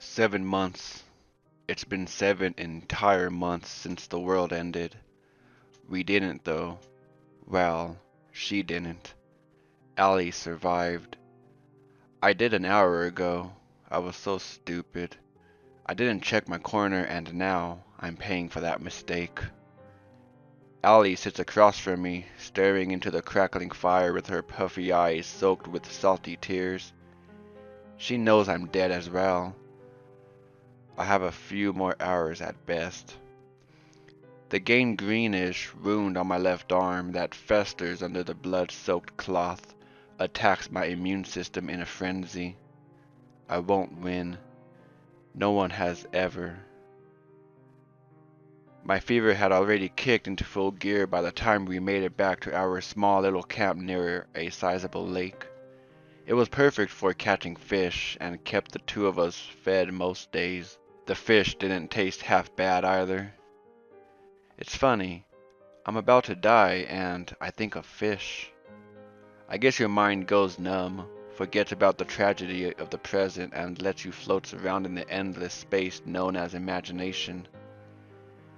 7 months. It's been 7 entire months since the world ended. We didn't though. Well, she didn't. Allie survived. I did an hour ago. I was so stupid. I didn't check my corner and now I'm paying for that mistake. Allie sits across from me, staring into the crackling fire with her puffy eyes soaked with salty tears. She knows I'm dead as well. I have a few more hours at best. The greenish wound on my left arm that festers under the blood-soaked cloth attacks my immune system in a frenzy. I won't win. No one has ever. My fever had already kicked into full gear by the time we made it back to our small little camp near a sizable lake. It was perfect for catching fish and kept the two of us fed most days. The fish didn't taste half bad either. It's funny. I'm about to die and I think of fish. I guess your mind goes numb, forgets about the tragedy of the present and lets you float around in the endless space known as imagination.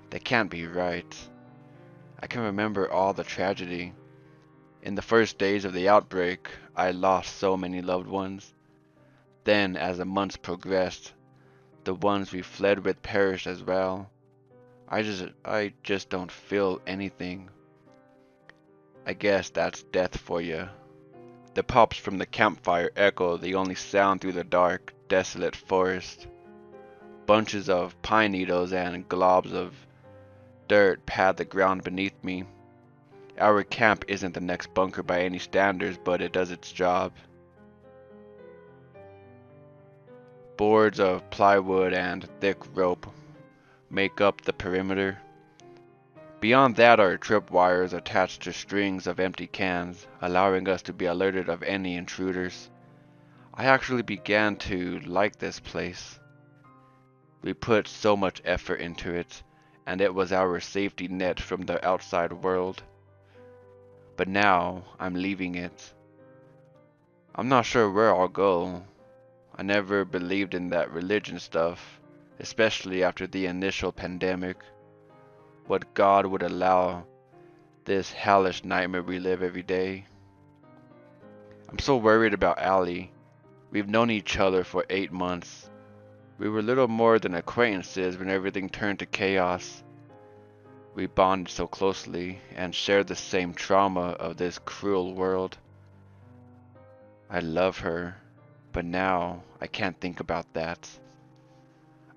That can't be right. I can remember all the tragedy. In the first days of the outbreak, I lost so many loved ones. Then, as the months progressed, the ones we fled with perished as well. I just don't feel anything. I guess that's death for you. The pops from the campfire echo the only sound through the dark, desolate forest. Bunches of pine needles and globs of dirt pad the ground beneath me. Our camp isn't the next bunker by any standards, but it does its job. Boards of plywood and thick rope make up the perimeter. Beyond that are tripwires attached to strings of empty cans, allowing us to be alerted of any intruders. I actually began to like this place. We put so much effort into it, and it was our safety net from the outside world. But now I'm leaving it. I'm not sure where I'll go. I never believed in that religion stuff, especially after the initial pandemic. What God would allow this hellish nightmare we live every day. I'm so worried about Allie. We've known each other for 8 months. We were little more than acquaintances when everything turned to chaos. We bonded so closely and shared the same trauma of this cruel world. I love her, but now I can't think about that.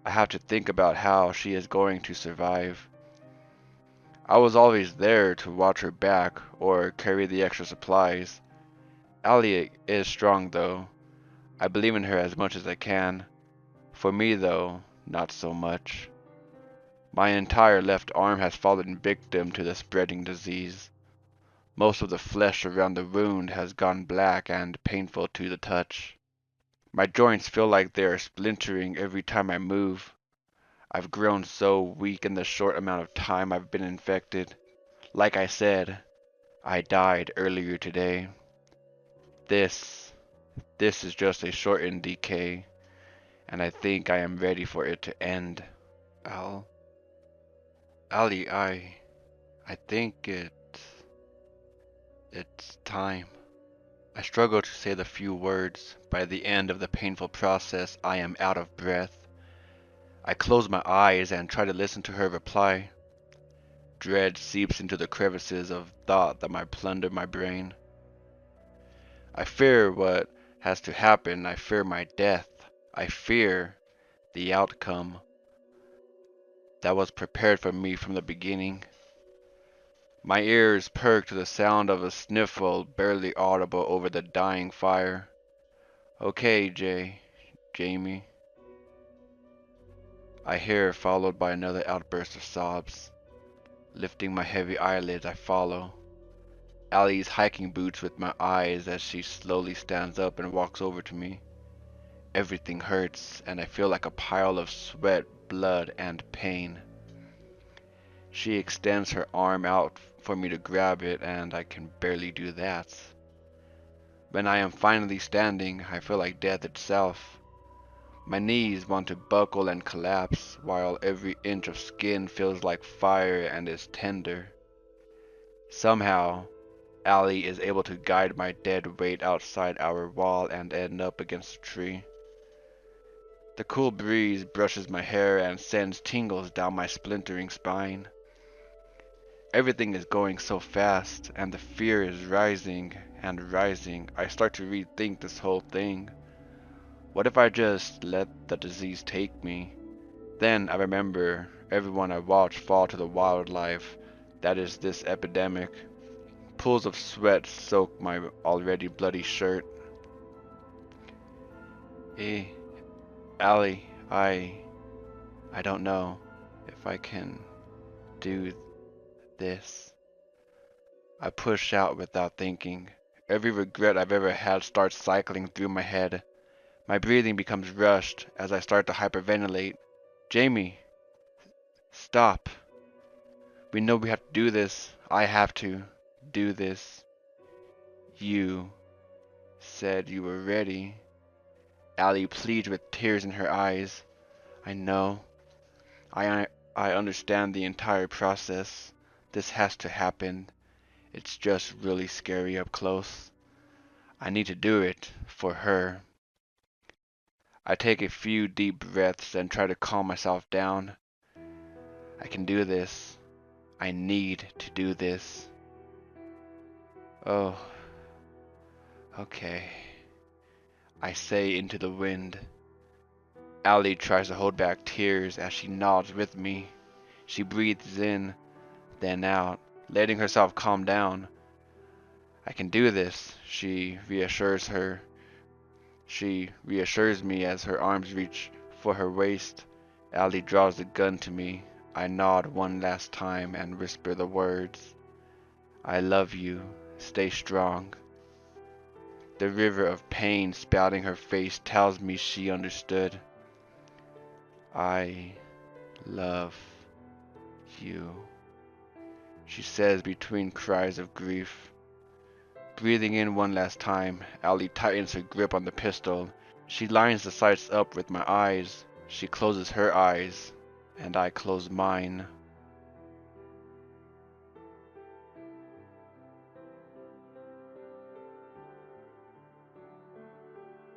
I have to think about how she is going to survive. I was always there to watch her back or carry the extra supplies. Allie is strong though. I believe in her as much as I can. For me though, not so much. My entire left arm has fallen victim to the spreading disease. Most of the flesh around the wound has gone black and painful to the touch. My joints feel like they are splintering every time I move. I've grown so weak in the short amount of time I've been infected. Like I said, I died earlier today. This is just a shortened decay, and I think I am ready for it to end. Al, Allie, I think it's time. I struggle to say the few words. By the end of the painful process, I am out of breath. I close my eyes and try to listen to her reply. Dread seeps into the crevices of thought that might plunder my brain. I fear what has to happen. I fear my death. I fear the outcome that was prepared for me from the beginning. My ears perk to the sound of a sniffle barely audible over the dying fire. Okay, Jamie. I hear, followed by another outburst of sobs. Lifting my heavy eyelids, I follow. Allie's hiking boots with my eyes as she slowly stands up and walks over to me. Everything hurts, and I feel like a pile of sweat, blood, and pain. She extends her arm out for me to grab it, and I can barely do that. When I am finally standing, I feel like death itself. My knees want to buckle and collapse, while every inch of skin feels like fire and is tender. Somehow, Allie is able to guide my dead weight outside our wall and end up against a tree. The cool breeze brushes my hair and sends tingles down my splintering spine. Everything is going so fast, and the fear is rising and rising. I start to rethink this whole thing. What if I just let the disease take me? Then I remember everyone I watch fall to the wildlife that is this epidemic. Pools of sweat soak my already bloody shirt. Hey, Allie, I don't know if I can do this. I push out without thinking. Every regret I've ever had starts cycling through my head. My breathing becomes rushed as I start to hyperventilate. Jamie, stop. We know we have to do this. I have to do this. You said you were ready. Allie pleads with tears in her eyes. I know. I understand the entire process. This has to happen. It's just really scary up close. I need to do it for her. I take a few deep breaths and try to calm myself down. I can do this. I need to do this. Oh, okay. I say into the wind. Allie tries to hold back tears as she nods with me. She breathes in, then out, letting herself calm down. I can do this, she reassures her. She reassures me as her arms reach for her waist. Allie draws the gun to me. I nod one last time and whisper the words. I love you. Stay strong. The river of pain spouting her face tells me she understood. I love you, she says between cries of grief. Breathing in one last time, Allie tightens her grip on the pistol. She lines the sights up with my eyes. She closes her eyes, and I close mine.